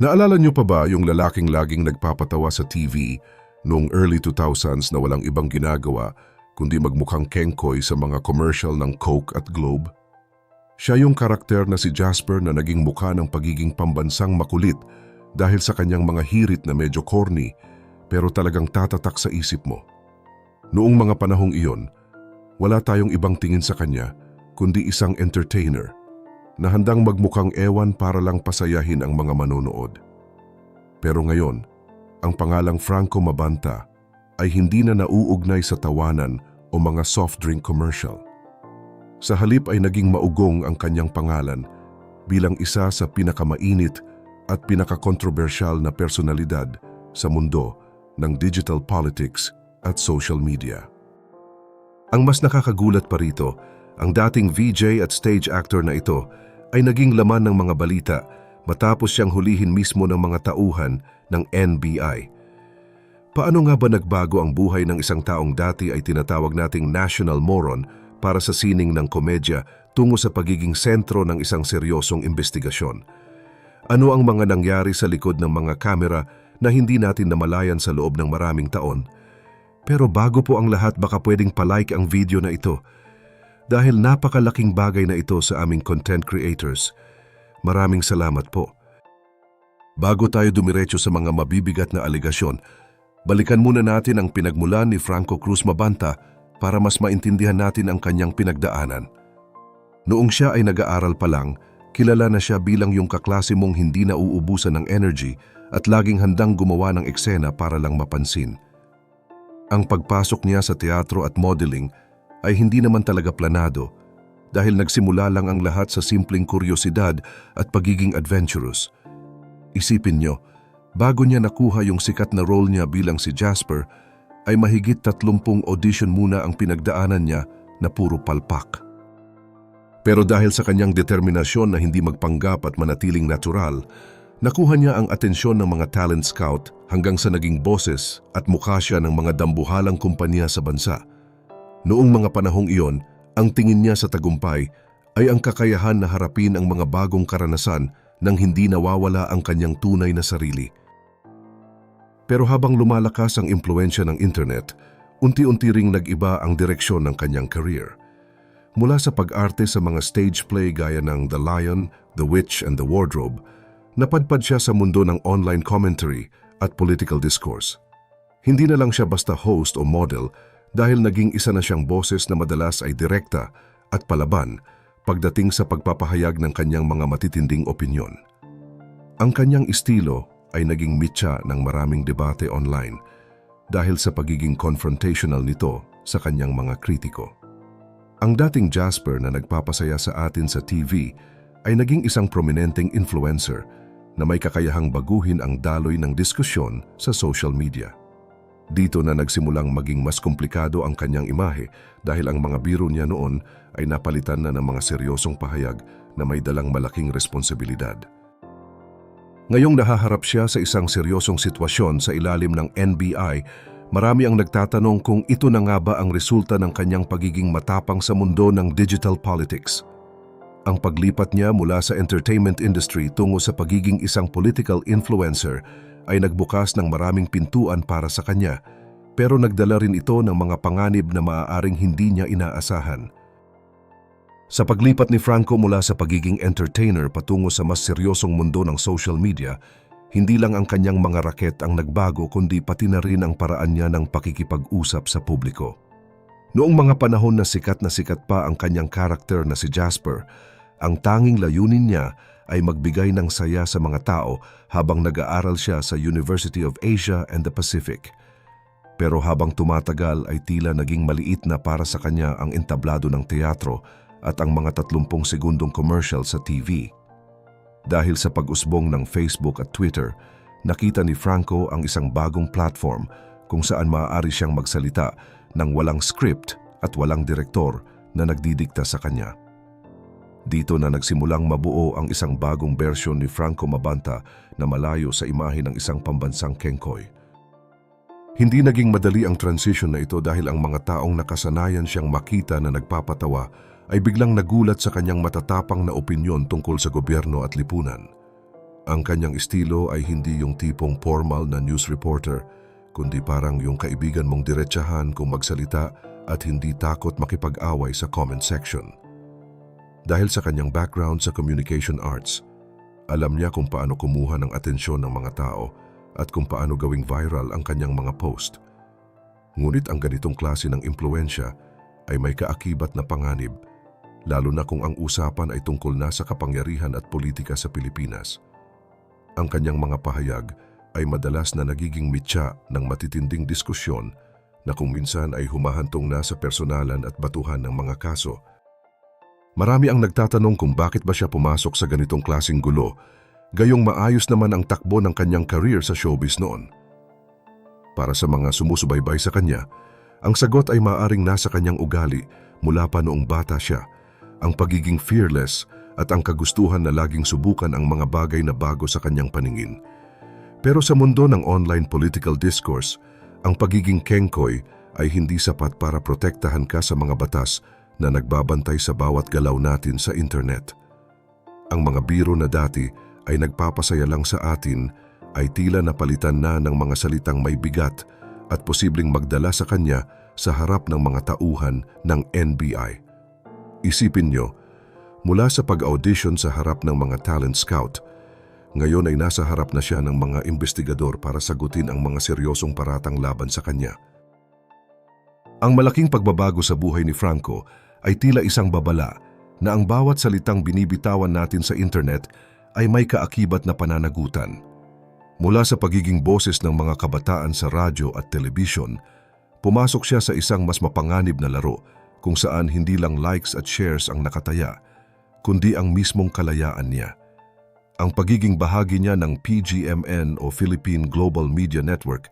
Naalala niyo pa ba yung lalaking laging nagpapatawa sa TV noong early 2000s na walang ibang ginagawa kundi magmukhang kengkoy sa mga commercial ng Coke at Globe? Siya yung karakter na si Jasper na naging mukha ng pagiging pambansang makulit dahil sa kanyang mga hirit na medyo corny pero talagang tatatak sa isip mo. Noong mga panahong iyon, wala tayong ibang tingin sa kanya kundi isang entertainer na handang magmukhang ewan para lang pasayahin ang mga manonood. Pero ngayon, ang pangalang Franco Mabanta ay hindi na nauugnay sa tawanan o mga soft drink commercial. Sa halip ay naging maugong ang kanyang pangalan bilang isa sa pinakamainit at pinakakontrobersyal na personalidad sa mundo ng digital politics at social media. Ang mas nakakagulat pa rito, ang dating VJ at stage actor na ito ay naging laman ng mga balita matapos siyang hulihin mismo ng mga tauhan ng NBI. Paano nga ba nagbago ang buhay ng isang taong dati ay tinatawag nating national moron para sa sining ng komedya tungo sa pagiging sentro ng isang seryosong investigasyon? Ano ang mga nangyari sa likod ng mga kamera na hindi natin namalayan sa loob ng maraming taon? Pero bago po ang lahat, baka pwedeng palike ang video na ito dahil napakalaking bagay na ito sa aming content creators. Maraming salamat po. Bago tayo dumiretso sa mga mabibigat na aligasyon, balikan muna natin ang pinagmulan ni Franco Cruz Mabanta para mas maintindihan natin ang kanyang pinagdaanan. Noong siya ay nag-aaral pa lang, kilala na siya bilang yung kaklase mong hindi nauubusan ng energy at laging handang gumawa ng eksena para lang mapansin. Ang pagpasok niya sa teatro at modeling ay hindi naman talaga planado dahil nagsimula lang ang lahat sa simpleng kuryosidad at pagiging adventurous. Isipin nyo, bago niya nakuha yung sikat na role niya bilang si Jasper, ay mahigit 30 audition muna ang pinagdaanan niya na puro palpak. Pero dahil sa kanyang determinasyon na hindi magpanggap at manatiling natural, nakuha niya ang atensyon ng mga talent scout hanggang sa naging boses at mukha siya ng mga dambuhalang kumpanya sa bansa. Noong mga panahong iyon, ang tingin niya sa tagumpay ay ang kakayahan na harapin ang mga bagong karanasan nang hindi nawawala ang kanyang tunay na sarili. Pero habang lumalakas ang impluensya ng internet, unti-unti ring nag-iba ang direksyon ng kanyang career. Mula sa pag-arte sa mga stage play gaya ng The Lion, The Witch and the Wardrobe, napadpad siya sa mundo ng online commentary at political discourse. Hindi na lang siya basta host o model dahil naging isa na siyang boses na madalas ay direkta at palaban pagdating sa pagpapahayag ng kanyang mga matitinding opinyon. Ang kanyang estilo ay naging mitya ng maraming debate online dahil sa pagiging confrontational nito sa kanyang mga kritiko. Ang dating Jasper na nagpapasaya sa atin sa TV ay naging isang prominenteng influencer na may kakayahang baguhin ang daloy ng diskusyon sa social media. Dito na nagsimulang maging mas komplikado ang kanyang imahe dahil ang mga biro niya noon ay napalitan na ng mga seryosong pahayag na may dalang malaking responsibilidad. Ngayong nahaharap siya sa isang seryosong sitwasyon sa ilalim ng NBI, marami ang nagtatanong kung ito na nga ba ang resulta ng kanyang pagiging matapang sa mundo ng digital politics. Ang paglipat niya mula sa entertainment industry tungo sa pagiging isang political influencer ay nagbukas ng maraming pintuan para sa kanya, pero nagdala rin ito ng mga panganib na maaaring hindi niya inaasahan. Sa paglipat ni Franco mula sa pagiging entertainer patungo sa mas seryosong mundo ng social media, hindi lang ang kanyang mga raket ang nagbago kundi pati na rin ang paraan niya ng pakikipag-usap sa publiko. Noong mga panahon na sikat pa ang kanyang karakter na si Jasper, ang tanging layunin niya ay magbigay ng saya sa mga tao habang nag-aaral siya sa University of Asia and the Pacific. Pero habang tumatagal ay tila naging maliit na para sa kanya ang entablado ng teatro at ang mga 30 segundong commercial sa TV. Dahil sa pag-usbong ng Facebook at Twitter, nakita ni Franco ang isang bagong platform kung saan maaari siyang magsalita ng walang script at walang direktor na nagdidikta sa kanya. Dito na nagsimulang mabuo ang isang bagong bersyon ni Franco Mabanta na malayo sa imahe ng isang pambansang kengkoy. Hindi naging madali ang transition na ito dahil ang mga taong nakasanayan siyang makita na nagpapatawa ay biglang nagulat sa kanyang matatapang na opinyon tungkol sa gobyerno at lipunan. Ang kanyang estilo ay hindi yung tipong formal na news reporter, kundi parang yung kaibigan mong diretsahan kung magsalita at hindi takot makipag-away sa comment section. Dahil sa kanyang background sa communication arts, alam niya kung paano kumuha ng atensyon ng mga tao at kung paano gawing viral ang kanyang mga post. Ngunit ang ganitong klase ng impluensya ay may kaakibat na panganib, lalo na kung ang usapan ay tungkol na sa kapangyarihan at politika sa Pilipinas. Ang kanyang mga pahayag ay madalas na nagiging mitya ng matitinding diskusyon na kung minsan ay humahantong na sa personalan at batuhan ng mga kaso. Marami ang nagtatanong kung bakit ba siya pumasok sa ganitong klaseng gulo, gayong maayos naman ang takbo ng kanyang career sa showbiz noon. Para sa mga sumusubaybay sa kanya, ang sagot ay maaaring nasa kanyang ugali mula pa noong bata siya, ang pagiging fearless at ang kagustuhan na laging subukan ang mga bagay na bago sa kanyang paningin. Pero sa mundo ng online political discourse, ang pagiging kengkoy ay hindi sapat para protektahan ka sa mga batas na nagbabantay sa bawat galaw natin sa internet. Ang mga biro na dati ay nagpapasaya lang sa atin ay tila napalitan na ng mga salitang may bigat at posibleng magdala sa kanya sa harap ng mga tauhan ng NBI. Isipin nyo, mula sa pag-audition sa harap ng mga talent scout, ngayon ay nasa harap na siya ng mga investigador para sagutin ang mga seryosong paratang laban sa kanya. Ang malaking pagbabago sa buhay ni Franco ay tila isang babala na ang bawat salitang binibitawan natin sa internet ay may kaakibat na pananagutan. Mula sa pagiging boses ng mga kabataan sa radyo at telebisyon, pumasok siya sa isang mas mapanganib na laro kung saan hindi lang likes at shares ang nakataya, kundi ang mismong kalayaan niya. Ang pagiging bahagi niya ng PGMN o Philippine Global Media Network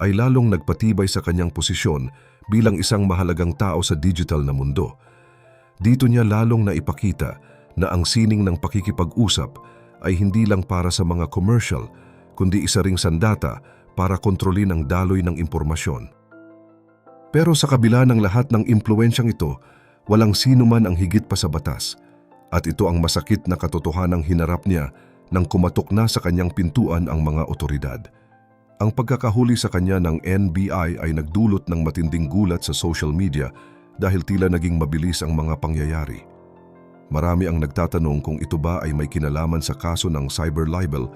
ay lalong nagpatibay sa kanyang posisyon bilang isang mahalagang tao sa digital na mundo. Dito niya lalong naipakita na ang sining ng pakikipag-usap ay hindi lang para sa mga commercial, kundi isa ring sandata para kontrolin ang daloy ng impormasyon. Pero sa kabila ng lahat ng impluensyang ito, walang sino man ang higit pa sa batas. At ito ang masakit na katotohanang hinarap niya nang kumatok na sa kanyang pintuan ang mga otoridad. Ang pagkakahuli sa kanya ng NBI ay nagdulot ng matinding gulat sa social media dahil tila naging mabilis ang mga pangyayari. Marami ang nagtatanong kung ito ba ay may kinalaman sa kaso ng cyber libel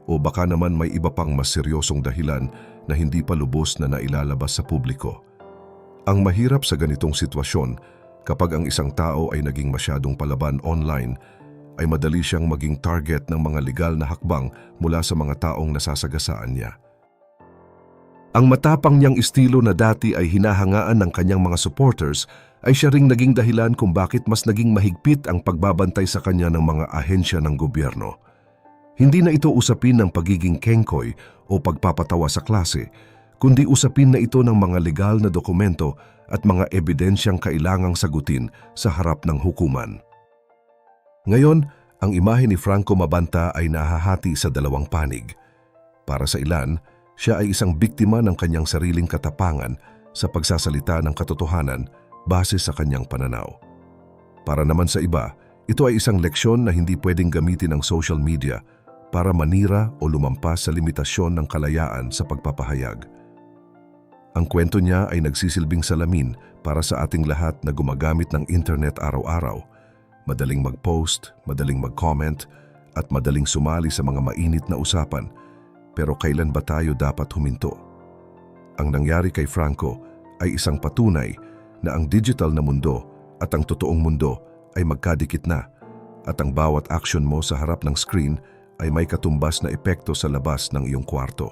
o baka naman may iba pang mas seryosong dahilan na hindi pa lubos na nailalabas sa publiko. Ang mahirap sa ganitong sitwasyon, kapag ang isang tao ay naging masyadong palaban online, ay madali siyang maging target ng mga legal na hakbang mula sa mga taong nasasagasaan niya. Ang matapang niyang estilo na dati ay hinahangaan ng kanyang mga supporters ay siya ring naging dahilan kung bakit mas naging mahigpit ang pagbabantay sa kanya ng mga ahensya ng gobyerno. Hindi na ito usapin ng pagiging kengkoy o pagpapatawa sa klase, kundi usapin na ito ng mga legal na dokumento at mga ebidensyang kailangang sagutin sa harap ng hukuman. Ngayon, ang imahe ni Franco Mabanta ay nahahati sa dalawang panig. Para sa ilan, siya ay isang biktima ng kanyang sariling katapangan sa pagsasalita ng katotohanan base sa kanyang pananaw. Para naman sa iba, ito ay isang leksyon na hindi pwedeng gamitin ang social media para manira o lumampas sa limitasyon ng kalayaan sa pagpapahayag. Ang kwento niya ay nagsisilbing salamin para sa ating lahat na gumagamit ng internet araw-araw. Madaling mag-post, madaling mag-comment, at madaling sumali sa mga mainit na usapan. Pero kailan ba tayo dapat huminto? Ang nangyari kay Franco ay isang patunay na ang digital na mundo at ang totoong mundo ay magkadikit na, at ang bawat action mo sa harap ng screen ay may katumbas na epekto sa labas ng iyong kwarto.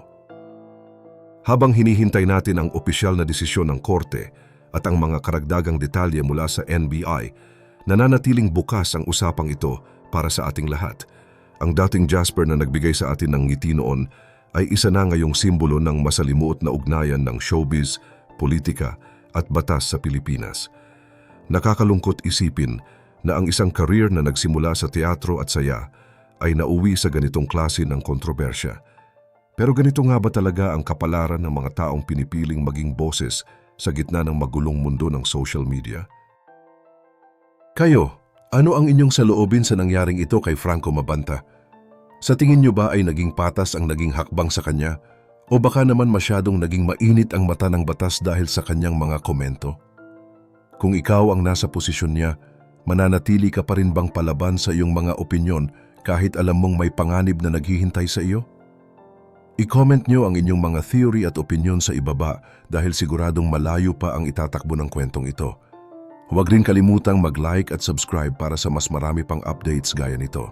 Habang hinihintay natin ang opisyal na desisyon ng korte at ang mga karagdagang detalye mula sa NBI, nananatiling bukas ang usapang ito para sa ating lahat. Ang dating Jasper na nagbigay sa atin ng ngiti noon ay isa na ngayong simbolo ng masalimuot na ugnayan ng showbiz, politika at batas sa Pilipinas. Nakakalungkot isipin na ang isang career na nagsimula sa teatro at saya ay nauwi sa ganitong klase ng kontrobersya. Pero ganito nga ba talaga ang kapalaran ng mga taong pinipiling maging boses sa gitna ng magulong mundo ng social media? Kayo, ano ang inyong saloobin sa nangyaring ito kay Franco Mabanta? Sa tingin nyo ba ay naging patas ang naging hakbang sa kanya? O baka naman masyadong naging mainit ang mata ng batas dahil sa kanyang mga komento? Kung ikaw ang nasa posisyon niya, mananatili ka pa rin bang palaban sa iyong mga opinyon kahit alam mong may panganib na naghihintay sa iyo? I-comment nyo ang inyong mga theory at opinyon sa ibaba dahil siguradong malayo pa ang itatakbo ng kwentong ito. Huwag rin kalimutang mag-like at subscribe para sa mas marami pang updates gaya nito.